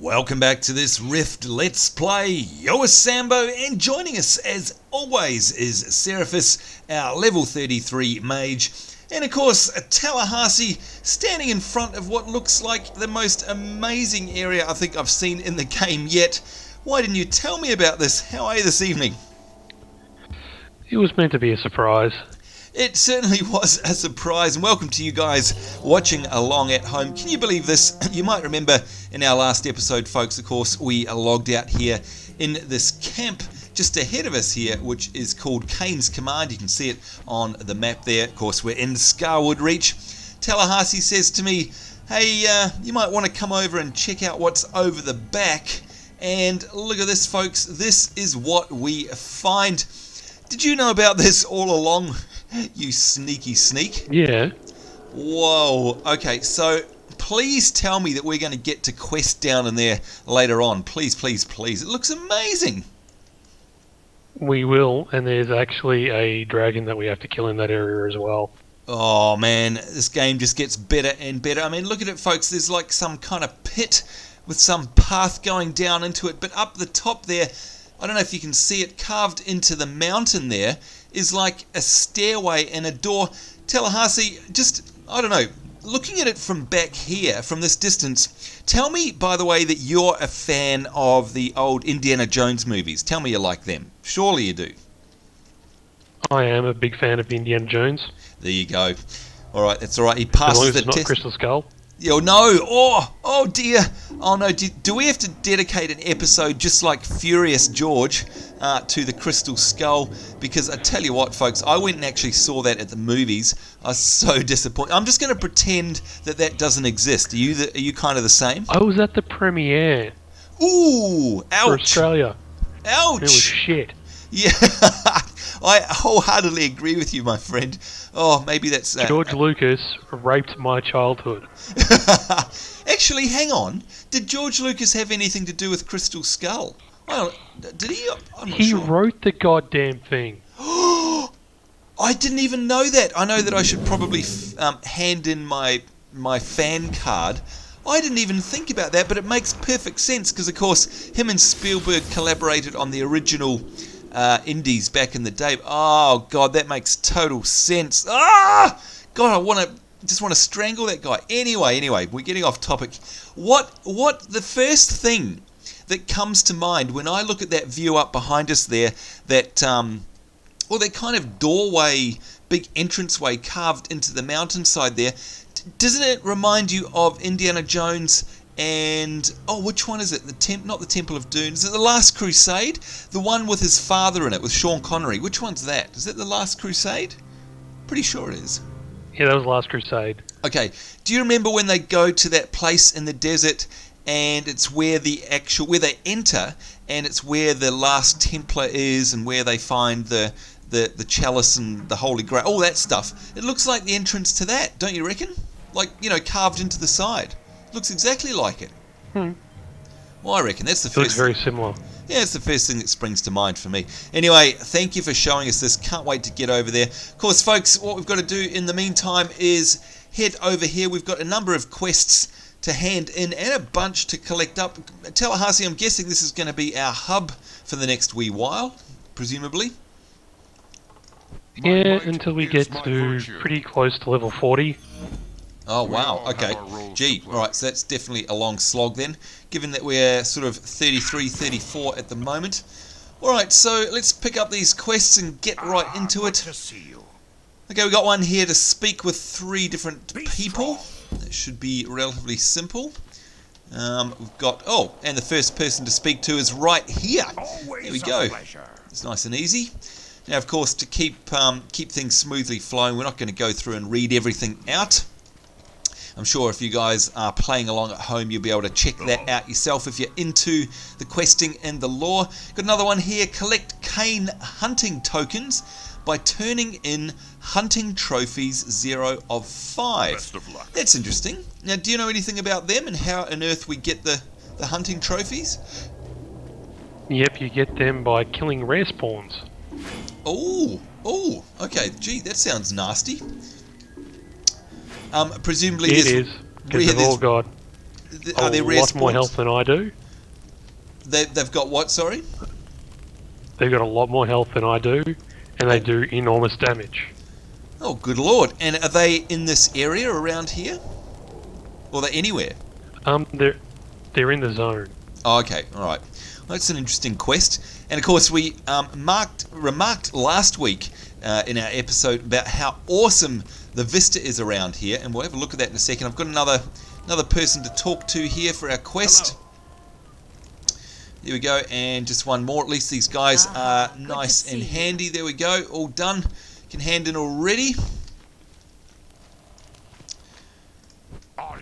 Welcome back to this Rift Let's Play. Yo, Sambo, and joining us as always is Seraphis, our level 33 mage, and of course Tallahassee, standing in front of what looks like the most amazing area I think I've seen in the game yet. Why didn't you tell me about this? How are you this evening? It was meant to be a surprise. It certainly was a surprise, and welcome to you guys watching along at home. Can you believe this? You might remember in our last episode, folks, of course, we logged out here in this camp just ahead of us here, which is called Kain's Command. You can see it on the map there. Of course, we're in Scarwood Reach. Tallahassee says to me, hey, you might want to come over and check out what's over the back. And look at this, folks. This is what we find. Did you know about this all along? You sneaky sneak. Yeah. Whoa. Okay, so please tell me that we're going to get to quest down in there later on. Please, please, please. It looks amazing. We will, and there's actually a dragon that we have to kill in that area as well. Oh, man, this game just gets better and better. I mean, look at it, folks. There's like some kind of pit with some path going down into it, but up the top there, I don't know if you can see it, carved into the mountain there, is like a stairway and a door. Tallahassee, just, I don't know, looking at it from back here, from this distance, tell me, by the way, that you're a fan of the old Indiana Jones movies. Tell me you like them. Surely you do. I am a big fan of Indiana Jones. There you go. All right, that's all right. He passes the test. Not Crystal Skull. Oh no! Oh dear! Oh no! Do we have to dedicate an episode just like Furious George to the Crystal Skull? Because I tell you what, folks, I went and actually saw that at the movies. I was so disappointed. I'm just going to pretend that doesn't exist. Are you kind of the same? I was at the premiere. Ooh! Ouch! For Australia. Ouch! It was shit. Yeah, I wholeheartedly agree with you, my friend. Oh, maybe that's... George Lucas raped my childhood. Actually, hang on. Did George Lucas have anything to do with Crystal Skull? Well, did he? I'm not sure. He wrote the goddamn thing. I didn't even know that. I know that I should probably hand in my fan card. I didn't even think about that, but it makes perfect sense because, of course, him and Spielberg collaborated on the original Indies back in the day. Oh God, that makes total sense. Ah, God, I just want to strangle that guy. Anyway, we're getting off topic. What the first thing that comes to mind when I look at that view up behind us there, that that kind of doorway, big entranceway carved into the mountainside there, doesn't it remind you of Indiana Jones? And which one is it? Not the Temple of Doom. Is it the Last Crusade? The one with his father in it, with Sean Connery. Which one's that? Is that the Last Crusade? Pretty sure it is. Yeah, that was Last Crusade. Okay. Do you remember when they go to that place in the desert, and it's where where they enter, and it's where the Last Templar is, and where they find the chalice and the Holy Grail, all that stuff. It looks like the entrance to that, don't you reckon? Like, carved into the side. Looks exactly like it. Well, I reckon that's the first. It looks very similar. Yeah, it's the first thing that springs to mind for me. Anyway, thank you for showing us this. Can't wait to get over there. Of course, folks, what we've got to do in the meantime is head over here. We've got a number of quests to hand in and a bunch to collect up. Tallahassee, I'm guessing this is going to be our hub for the next wee while, presumably. Yeah, until we get to pretty close to level 40. Oh, wow. Okay. Gee. All right. So that's definitely a long slog then, given that we're sort of 33, 34 at the moment. All right. So let's pick up these quests and get right into it. Okay. We got one here to speak with 3 different people. That should be relatively simple. We've got... and the first person to speak to is right here. There we go. It's nice and easy. Now, of course, to keep things smoothly flowing, we're not going to go through and read everything out. I'm sure if you guys are playing along at home, you'll be able to check that out yourself if you're into the questing and the lore. Got another one here. Collect Kain hunting tokens by turning in hunting trophies 0 of 5. Best of luck. That's interesting. Now, do you know anything about them and how on earth we get the hunting trophies? Yep, you get them by killing rare spawns. Oh, okay. Gee, that sounds nasty. Presumably it is, because they've all got Are there a rare lot more spawns? health than I do. They've got what, sorry? They've got a lot more health than I do, and they do enormous damage. Oh, good lord. And are they in this area around here? Or are they anywhere? They're in the zone. Oh, okay, alright. Well, that's an interesting quest. And of course, we remarked last week in our episode about how awesome the vista is around here, and we'll have a look at that in a second. I've got another person to talk to here for our quest. Hello. There we go, and just one more. At least these guys are nice and handy. There we go, all done. Can hand in already.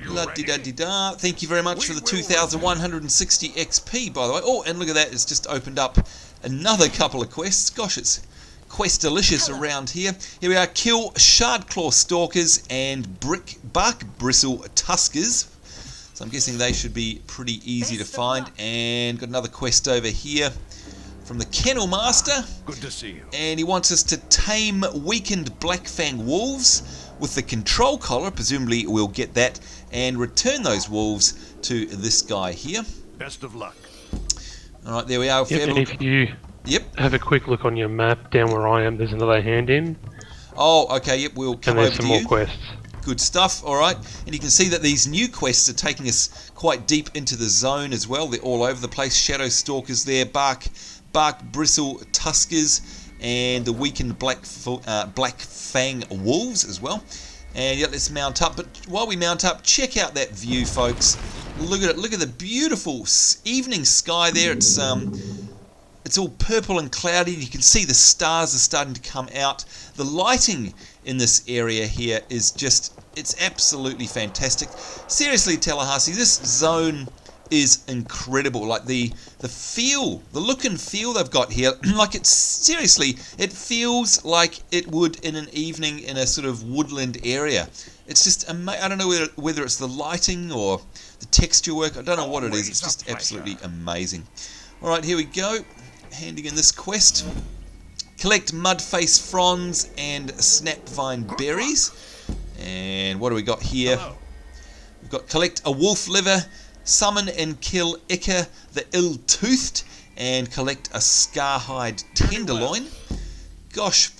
La-di-da-di-da. Thank you very much for the 2,160 XP, by the way. Oh, and look at that, it's just opened up another couple of quests. Gosh, it's quest-delicious around here. Here we are, kill Shardclaw Stalkers and Bark Bristle Tuskers. So I'm guessing they should be pretty easy to find. And got another quest over here from the Kennel Master. Good to see you. And he wants us to tame weakened Blackfang wolves with the control collar. Presumably we'll get that and return those wolves to this guy here. Best of luck. Alright, there we are. Yep, and if you have a quick look on your map down where I am, there's another hand in. Oh, okay, yep, we'll come and over there's to some you. more quests. Good stuff, alright. And you can see that these new quests are taking us quite deep into the zone as well. They're all over the place. Shadow Stalkers there, Bark Bristle Tuskers, and the weakened Black Fang Wolves as well. And yeah, let's mount up. But while we mount up, check out that view, folks. Look at it. Look at the beautiful evening sky there. It's all purple and cloudy. You can see the stars are starting to come out. The lighting in this area here is just, it's absolutely fantastic. Seriously, Tallahassee, this zone is incredible. Like the feel, the look and feel they've got here, like it's seriously, it feels like it would in an evening in a sort of woodland area. It's just, I don't know whether it's the lighting or the texture work, I don't know what it is. It's just absolutely amazing. Alright, here we go. Handing in this quest. Collect Mudlace Fronds and Snapvine Berries. And what do we got here? We've got collect a wolf liver, summon and kill Icka The Ill Toothed, and collect a Scarhide Tenderloin. Gosh,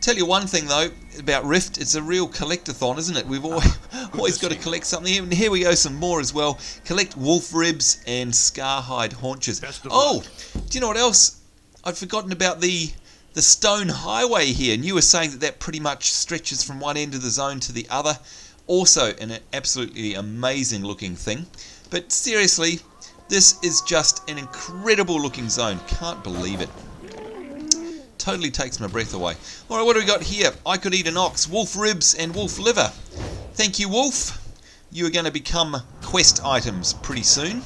tell you one thing though about Rift, it's a real collectathon, isn't it? We've always got to collect something. And here we go, some more as well. Collect wolf ribs and Scarhide Haunches. Oh, do you know what else? I'd forgotten about the stone highway here, and you were saying that pretty much stretches from one end of the zone to the other. Also an absolutely amazing looking thing. But seriously, this is just an incredible looking zone. Can't believe it. Totally takes my breath away. Alright, what do we got here? I could eat an ox, wolf ribs and wolf liver. Thank you, wolf. You are going to become quest items pretty soon.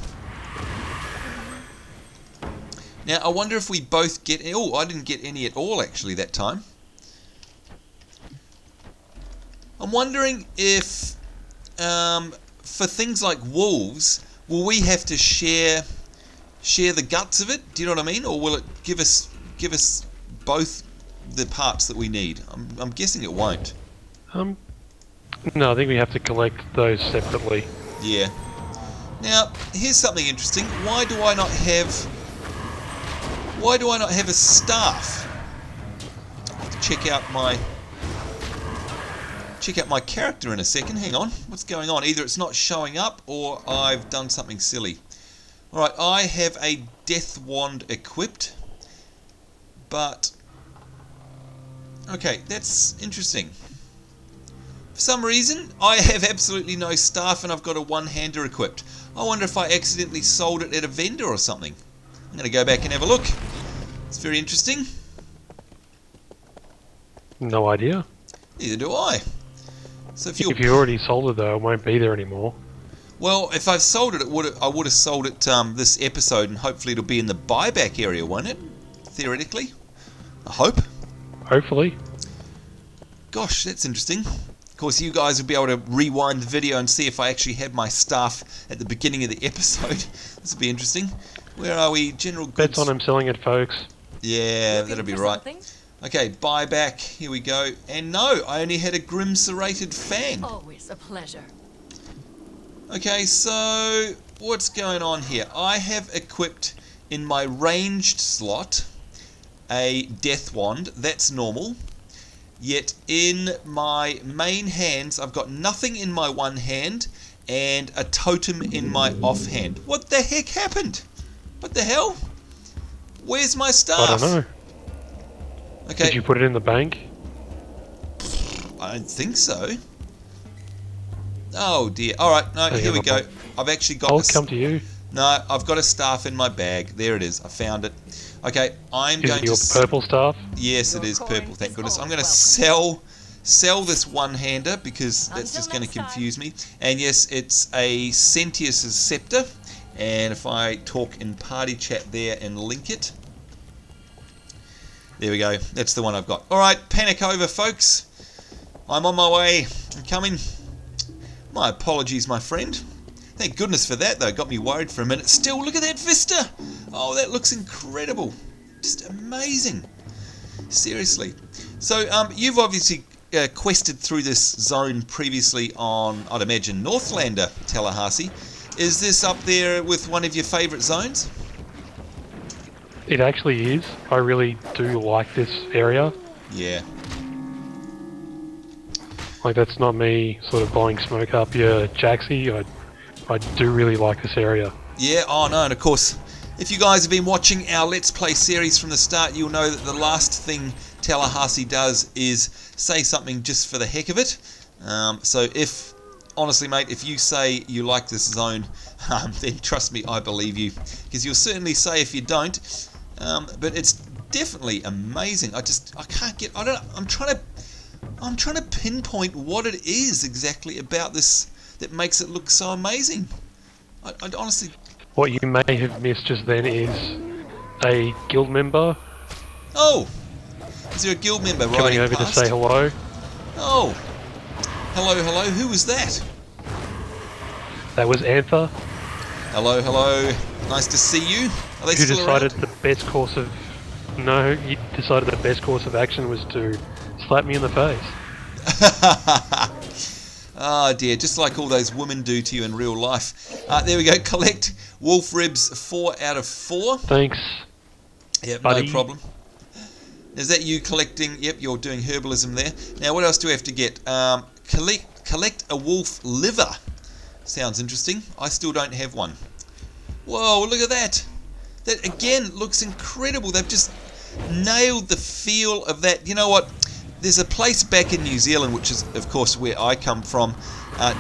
Now, I wonder if we both get... Oh, I didn't get any at all, actually, that time. I'm wondering if, for things like wolves, will we have to share the guts of it? Do you know what I mean? Or will it give us both the parts that we need? I'm guessing it won't. No, I think we have to collect those separately. Yeah. Now, here's something interesting. Why do I not have a staff? I'll have to check out my character in a second. Hang on. What's going on? Either it's not showing up or I've done something silly. Alright, I have a death wand equipped. But okay, that's interesting. For some reason, I have absolutely no staff and I've got a one-hander equipped. I wonder if I accidentally sold it at a vendor or something. I'm going to go back and have a look. It's very interesting. No idea. Neither do I. So if you already sold it though, it won't be there anymore. Well, if I've sold it, I would have sold it this episode, and hopefully it'll be in the buyback area, won't it? Theoretically. I hope. Hopefully. Gosh, that's interesting. Of course, you guys will be able to rewind the video and see if I actually had my staff at the beginning of the episode. This will be interesting. Where are we? General goods. Bets on him selling it, folks. Yeah, that'll be right. Okay, buyback. Here we go. And no, I only had a Grim Serrated Fang. Always a pleasure. Okay, so what's going on here? I have equipped in my ranged slot a death wand. That's normal. Yet in my main hands, I've got nothing in my one hand and a totem in my offhand. What the heck happened? What the hell? Where's my staff? I don't know. Okay. Did you put it in the bank? I don't think so. Oh dear. Alright, no, here we go. I've actually got I'll come to you. No, I've got a staff in my bag. There it is. I found it. Okay, I'm Is going it your to... purple staff? Yes, it is purple, thank goodness. I'm going to sell this one-hander because that's just going to confuse me. And yes, it's a Sentius's scepter. And if I talk in party chat there and link it... There we go. That's the one I've got. Alright, panic over, folks. I'm on my way. I'm coming. My apologies, my friend. Thank goodness for that, though. Got me worried for a minute. Still, look at that vista. Oh, that looks incredible. Just amazing. Seriously. So, you've obviously quested through this zone previously on, I'd imagine, Northlander, Tallahassee. Is this up there with one of your favourite zones? It actually is. I really do like this area. Yeah. Like, that's not me sort of blowing smoke up your Jaxie. I do really like this area. Yeah, oh no, and of course, if you guys have been watching our Let's Play series from the start, you'll know that the last thing Tallahassee does is say something just for the heck of it. So if, honestly mate, if you say you like this zone, then trust me, I believe you. Because you'll certainly say if you don't. But it's definitely amazing. I'm trying to pinpoint what it is exactly about this that makes it look so amazing. I honestly... What you may have missed just then is a guild member. Oh! Is there a guild member coming riding over past? to say hello? Oh! Hello, hello. Who was that? That was Anther. Hello, hello. Nice to see you. Are they Who still decided around? the best course of... No, he decided the best course of action was to slap me in the face. Oh dear, just like all those women do to you in real life. There we go, collect wolf ribs 4 out of 4. Thanks. Yep, buddy. no problem. Is that you collecting? Yep, you're doing herbalism there. Now what else do we have to get? Collect a wolf liver. Sounds interesting. I still don't have one. Whoa, look at that. That again looks incredible. They've just nailed the feel of that. You know what? There's a place back in New Zealand, which is, of course, where I come from,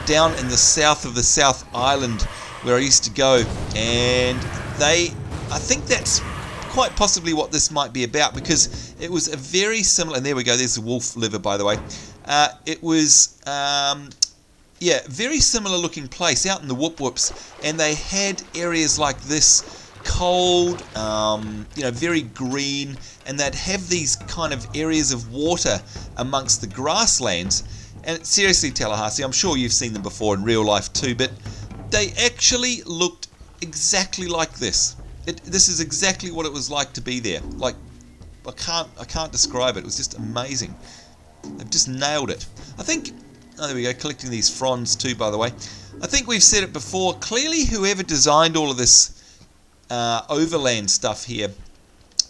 down in the south of the South Island, where I used to go, and I think that's quite possibly what this might be about, because it was a very similar, and there we go, there's the wolf liver, by the way. It was, very similar looking place out in the Whoop Whoops, and they had areas like this, cold, very green, and they'd have these kind of areas of water amongst the grasslands. And seriously, Tallahassee, I'm sure you've seen them before in real life too, but they actually looked exactly like this. This is exactly what it was like to be there. Like, I can't describe it. It was just amazing. They've just nailed it. I think, oh, there we go, collecting these fronds too, by the way. I think we've said it before. Clearly, whoever designed all of this overland stuff here,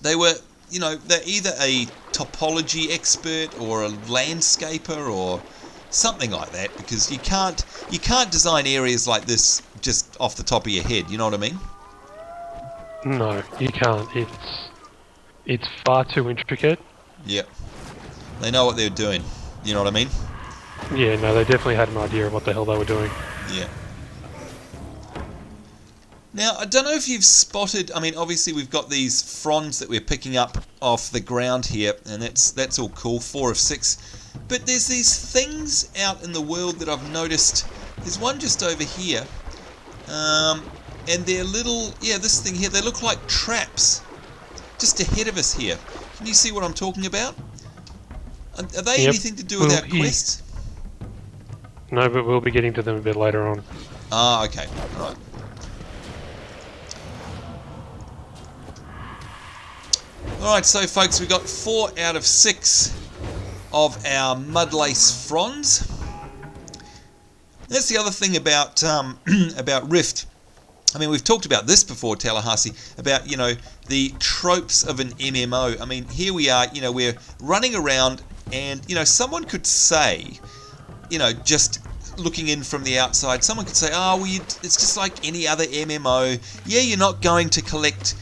they're either a topology expert or a landscaper or something like that, because you can't design areas like this just off the top of your head, you know what I mean? No, you can't. It's far too intricate. Yep. They know what they're doing, you know what I mean? Yeah, no, they definitely had an idea of what the hell they were doing. Yeah. Now, I don't know if you've spotted, I mean, obviously we've got these fronds that we're picking up off the ground here, and that's all cool, 4 of 6. But there's these things out in the world that I've noticed. There's one just over here, and they're little, this thing here, they look like traps, just ahead of us here. Can you see what I'm talking about? Are they anything to do with our quest? No, but we'll be getting to them a bit later on. Ah, okay, right. Alright, so folks, we got 4 out of 6 of our Mudlace Fronds. That's the other thing about about Rift. I mean, we've talked about this before, Tallahassee, about, the tropes of an MMO. I mean, here we are, we're running around, and, someone could say, just looking in from the outside, someone could say, oh, well, it's just like any other MMO. Yeah, you're not going to collect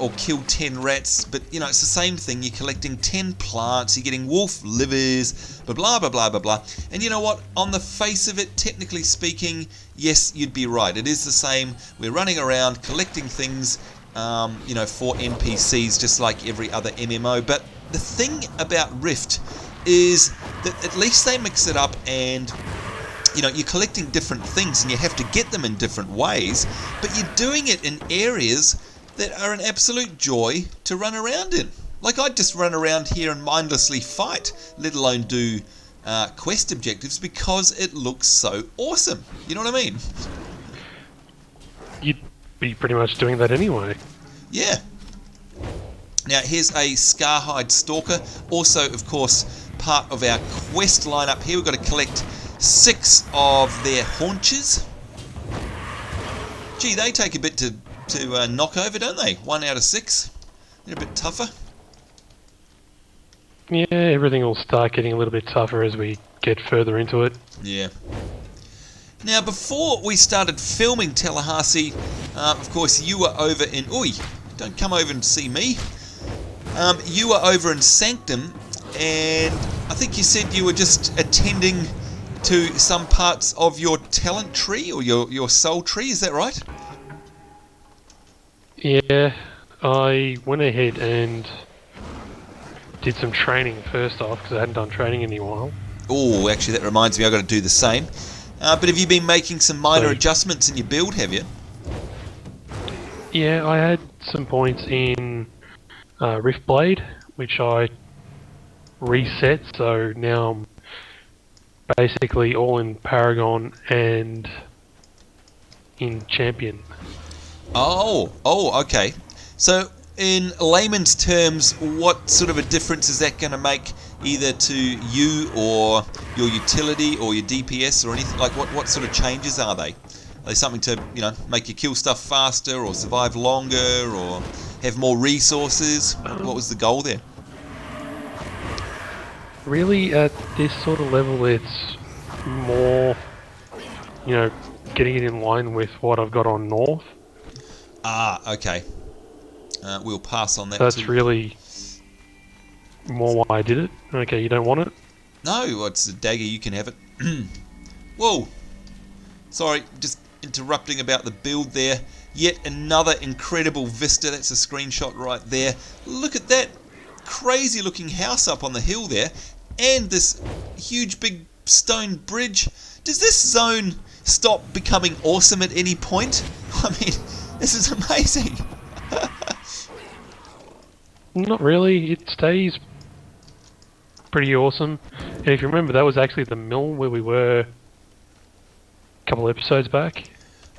or kill 10 rats, but, it's the same thing. You're collecting 10 plants, you're getting wolf livers, blah, blah, blah, blah, blah. And you know what? On the face of it, technically speaking, yes, you'd be right. It is the same. We're running around collecting things, for NPCs, just like every other MMO. But the thing about Rift is that at least they mix it up, and you're collecting different things and you have to get them in different ways, but you're doing it in areas that are an absolute joy to run around in. Like, I'd just run around here and mindlessly fight, let alone do quest objectives, because it looks so awesome. You know what I mean? You'd be pretty much doing that anyway. Yeah. Now, here's a Scarhide Stalker. Also, of course, part of our quest lineup here. We've got to collect 6 of their Haunches. Gee, they take a bit to knock over, don't they? 1 out of 6. They're a bit tougher. Yeah, everything will start getting a little bit tougher as we get further into it. Yeah. Now, before we started filming Tallahassee, of course, you were over in... Oi, don't come over and see me. You were over in Sanctum, and I think you said you were just attending to some parts of your talent tree, or your soul tree, is that right? Yeah, I went ahead and did some training first off, because I hadn't done training in a while. Oh, actually, that reminds me, I've got to do the same. But have you been making some minor adjustments in your build, have you? Yeah, I had some points in Rift Blade, which I reset, so now I'm basically all in Paragon and in Champion. Oh, okay. So, in layman's terms, what sort of a difference is that going to make either to you or your utility or your DPS or anything? Like, what sort of changes are they? Are they something to, make you kill stuff faster or survive longer or have more resources? What was the goal there? Really, at this sort of level, it's more, getting it in line with what I've got on North. Ah, okay. We'll pass on that. So that's really more why I did it. Okay, you don't want it? No, it's a dagger, you can have it. Whoa. Sorry, just interrupting about the build there. Yet another incredible vista. That's a screenshot right there. Look at that crazy looking house up on the hill there. And this huge big stone bridge. Does this zone stop becoming awesome at any point? I mean, this is amazing. Not really. It stays pretty awesome. And if you remember, that was actually the mill where we were a couple episodes back.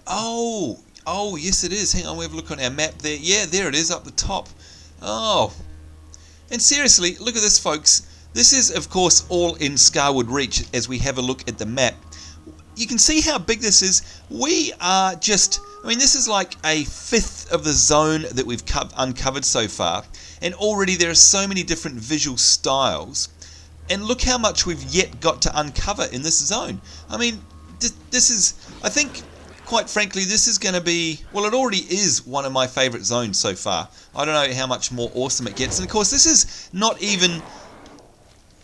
Oh, yes it is. Hang on, we have a look on our map there. Yeah, there it is up the top. Oh. And seriously, look at this, folks. This is, of course, all in Scarwood Reach as we have a look at the map. You can see how big this is. We are just... I mean, this is like a fifth of the zone that we've uncovered so far. And already there are so many different visual styles. And look how much we've yet got to uncover in this zone. I mean, this is... I think, quite frankly, this is going to be... Well, it already is one of my favourite zones so far. I don't know how much more awesome it gets. And, of course, this is not even...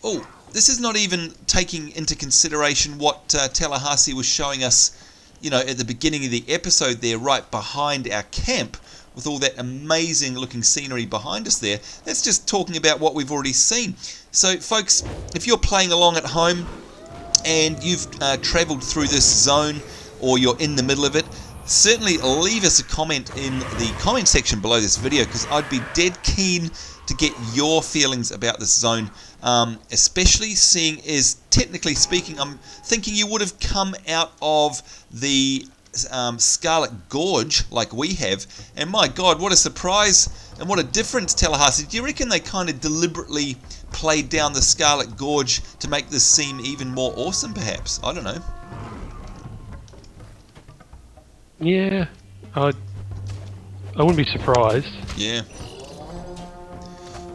Oh, this is not even taking into consideration what Tallahassee was showing us, at the beginning of the episode there, right behind our camp, with all that amazing looking scenery behind us there. That's just talking about what we've already seen. So, folks, if you're playing along at home and you've travelled through this zone, or you're in the middle of it, certainly leave us a comment in the comment section below this video, because I'd be dead keen to get your feelings about this zone, especially seeing as, technically speaking, I'm thinking you would have come out of the Scarlet Gorge like we have, and my god, what a surprise and what a difference, Tallahassee. Do you reckon they kind of deliberately played down the Scarlet Gorge to make this seem even more awesome, perhaps? I don't know. Yeah, I wouldn't be surprised. Yeah.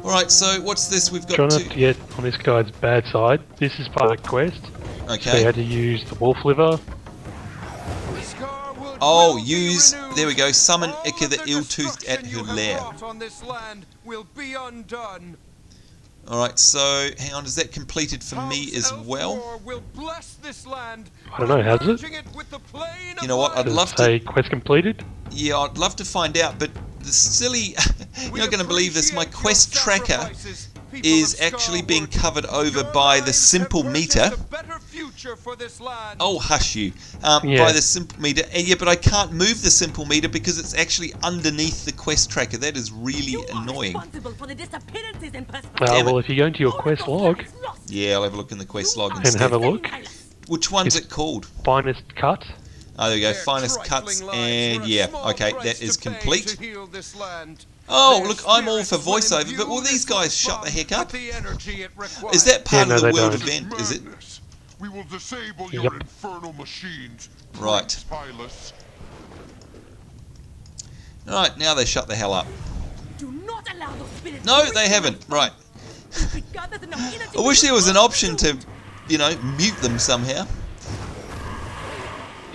Alright, so what's this? We've got Trying to... not to get on this guy's bad side. This is part of the quest. So you Okay. had to use the wolf liver. Oh, use... There we go. Summon Icka the Ill Toothed at her lair. Alright, so... Hang on, is that completed for me as well? I don't know, has it? You know what? I'd Does love it to... say quest completed? Yeah, I'd love to find out, but the silly... You're not going to believe this. My quest tracker is actually being covered over by the simple meter. Oh, hush you. By the simple meter. And yeah, but I can't move the simple meter because it's actually underneath the quest tracker. That is really annoying. Well, if you go into your quest log... Yeah, I'll have a look in the quest log And instead. have a look. Which one's it called? Finest cut. Oh, there we go. Finest cuts. And yeah, okay, that is complete. Oh, look, I'm all for voiceover, but will these guys shut the heck up? Is that part of the world event, is it? We will disable your infernal machines. Right. Alright, now they shut the hell up. No, they haven't. Right. I wish there was an option to, you know, mute them somehow.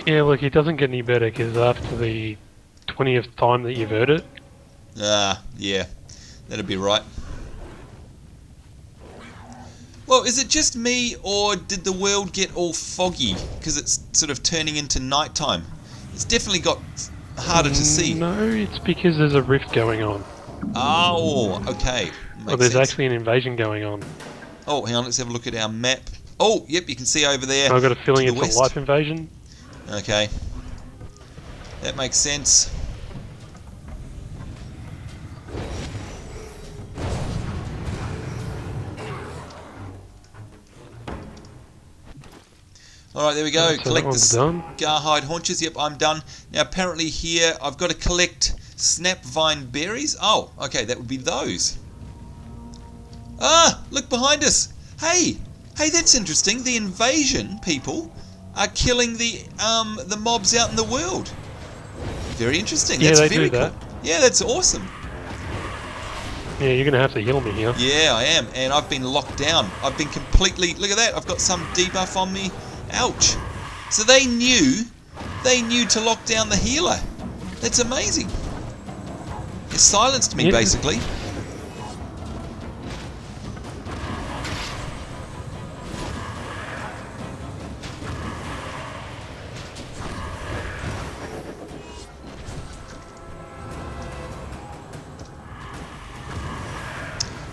Yeah, look, it doesn't get any better because after the 20th time that you've heard it. Ah, yeah. That'd be right. Well, is it just me, or did the world get all foggy because it's sort of turning into nighttime? It's definitely got harder to see. No, it's because there's a rift going on. Oh, okay. Well, there's actually an invasion going on. Oh, hang on, let's have a look at our map. Oh, yep, you can see over there. I've got a feeling to the it's west. a life invasion. Okay. That makes sense. Alright, there we go. So Collect the done. Scarhide Haunches. Yep, I'm done. Now, apparently here, I've got to collect snapvine berries. Oh, okay, that would be those. Ah, look behind us. Hey, that's interesting. The invasion people are killing the mobs out in the world. Very interesting. Yeah, That's they very do that. cool. Yeah, that's awesome. Yeah, you're going to have to heal me here. Yeah, I am, and I've been locked down. I've been completely... Look at that, I've got some debuff on me. Ouch. So they knew to lock down the healer. That's amazing. It silenced me, basically.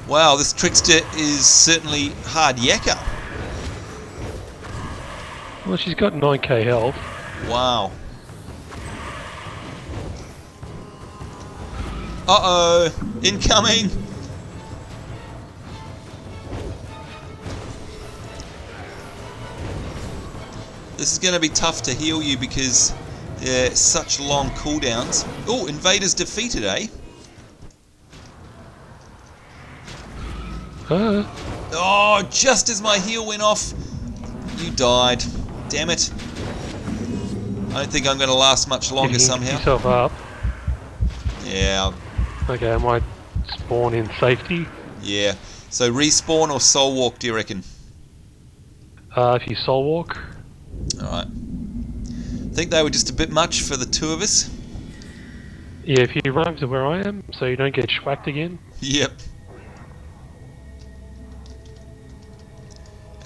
Wow, this trickster is certainly hard yakka. Well, she's got 9k health. Wow. Uh-oh. Incoming. This is going to be tough to heal you because such long cooldowns. Oh, invaders defeated, eh? Oh, just as my heal went off, you died. Damn it. I don't think I'm going to last much longer somehow. Pick yourself up. Yeah. Okay, I might spawn in safety. Yeah. So respawn or soul walk, do you reckon? If you soul walk. Alright. I think they were just a bit much for the two of us. Yeah, if you run to where I am, so you don't get schwacked again. Yep.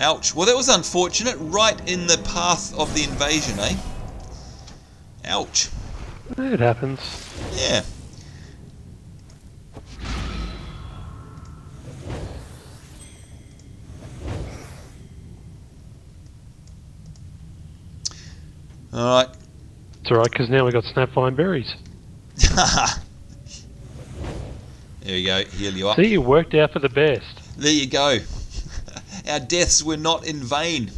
Ouch. Well, that was unfortunate. Right in the path of the invasion, eh? Ouch. It happens. Yeah. Alright. It's alright, because now we got snapvine berries. There you go. Heal you up. See, it worked out for the best. There you go. Our deaths were not in vain.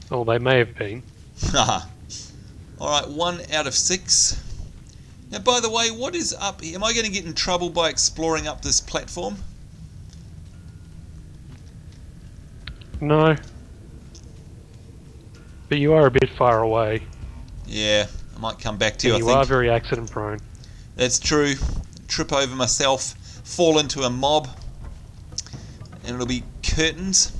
Oh, they may have been. Alright, 1 out of 6. Now, by the way, what is up here? Am I going to get in trouble by exploring up this platform? No. But you are a bit far away. Yeah, I might come back to you, And I you think. are very accident prone. That's true. Trip over myself, fall into a mob, and it'll be curtains.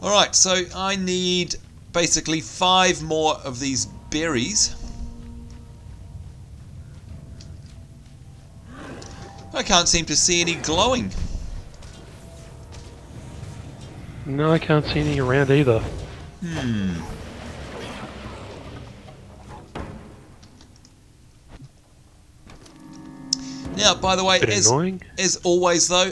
Alright, so I need basically 5 more of these berries. I can't seem to see any glowing. No, I can't see any around either. Now, by the way, Bit annoying. as always though,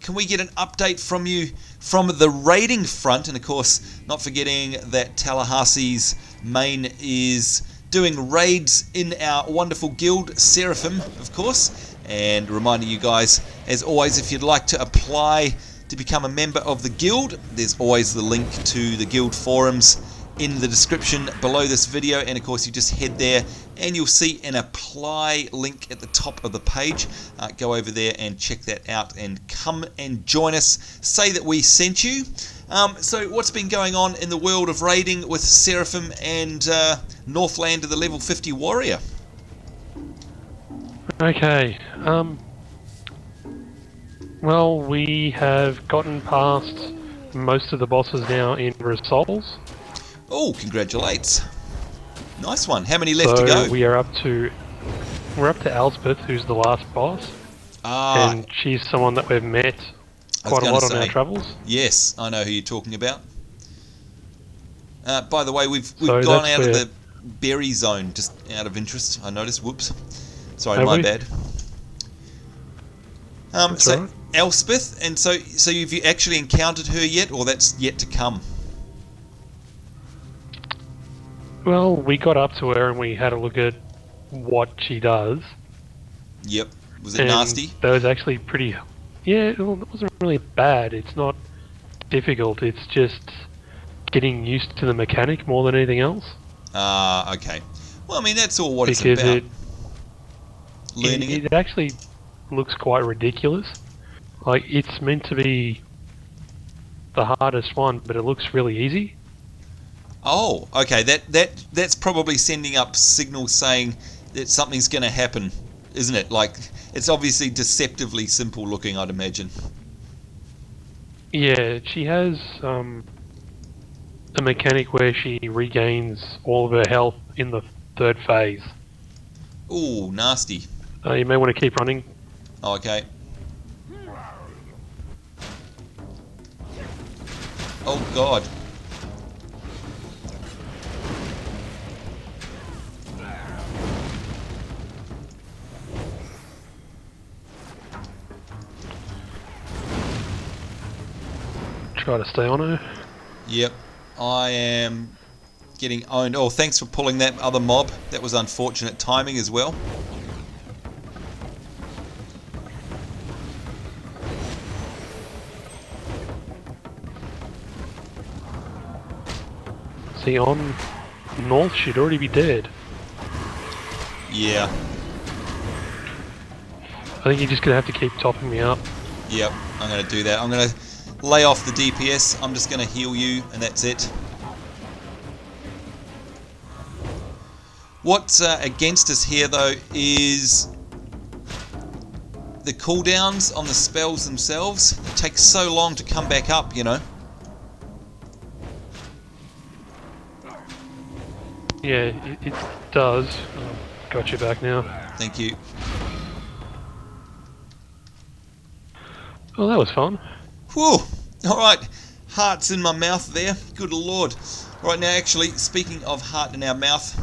can we get an update from you from the raiding front? And of course, not forgetting that Tallahassee's main is doing raids in our wonderful guild, Seraphim, of course. And reminding you guys, as always, if you'd like to apply to become a member of the guild, there's always the link to the guild forums in the description below this video, and of course you just head there and you'll see an apply link at the top of the page. Go over there and check that out and come and join us. Say that we sent you. So what's been going on in the world of raiding with Seraphim and Northland of the level 50 warrior? Okay, well, we have gotten past most of the bosses now in Resols. Oh, congratulates. Nice one. How many left to So go? we're up to Elspeth, who's the last boss. And she's someone that we've met quite a lot on our travels. Yes, I know who you're talking about. By the way, we've So gone that's out of where- the berry zone, just out of interest. I noticed. Whoops. Sorry, Have my we? bad. That's So right. Elspeth, and so have you actually encountered her yet, or that's yet to come? Well, we got up to her and we had a look at what she does. Yep. Was it And nasty? that was actually pretty... Yeah, well, it wasn't really bad. It's not difficult. It's just getting used to the mechanic more than anything else. Okay. Well, I mean, that's all what Because it's about. Learning it. it actually looks quite ridiculous. Like, it's meant to be the hardest one, but it looks really easy. Oh, okay. That's probably sending up signals saying that something's going to happen, isn't it? Like, it's obviously deceptively simple looking, I'd imagine. Yeah, she has a mechanic where she regains all of her health in the 3rd phase. Ooh, nasty. You may want to keep running. Oh, okay. Oh, God. Try to stay on her. Yep. I am getting owned. Oh, thanks for pulling that other mob. That was unfortunate timing as well. See, on north, she'd already be dead. Yeah. I think you're just going to have to keep topping me up. Yep. I'm going to do that. I'm going to lay off the DPS. I'm just going to heal you, and that's it. What's against us here, though, is the cooldowns on the spells themselves. It takes so long to come back up, you know. Yeah, it does. Got you back now. Thank you. Oh, that was fun. Whew. Alright. Heart's in my mouth there. Good lord. Right now, actually, speaking of heart in our mouth,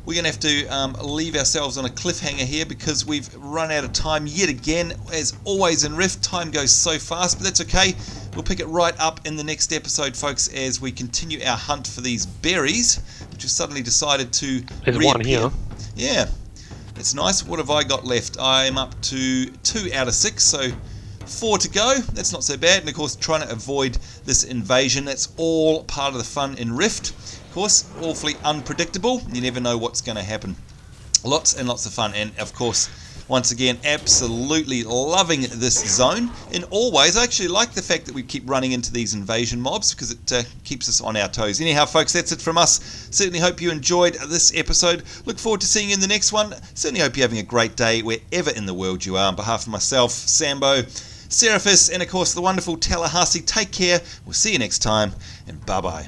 we're going to have to leave ourselves on a cliffhanger here because we've run out of time yet again. As always in Rift, time goes so fast, but that's okay. We'll pick it right up in the next episode, folks, as we continue our hunt for these berries, which have suddenly decided to There's reappear. one here. Yeah, it's nice. What have I got left? I'm up to 2 out of 6, so 4 to go. That's not so bad. And of course, trying to avoid this invasion. That's all part of the fun in Rift. Of course, awfully unpredictable. You never know what's going to happen. Lots and lots of fun. And of course, Once again, absolutely loving this zone in all ways. I actually like the fact that we keep running into these invasion mobs because it keeps us on our toes. Anyhow, folks, that's it from us. Certainly hope you enjoyed this episode. Look forward to seeing you in the next one. Certainly hope you're having a great day wherever in the world you are. On behalf of myself, Sambo, Seraphis, and of course the wonderful Tallahassee, take care. We'll see you next time, and bye-bye.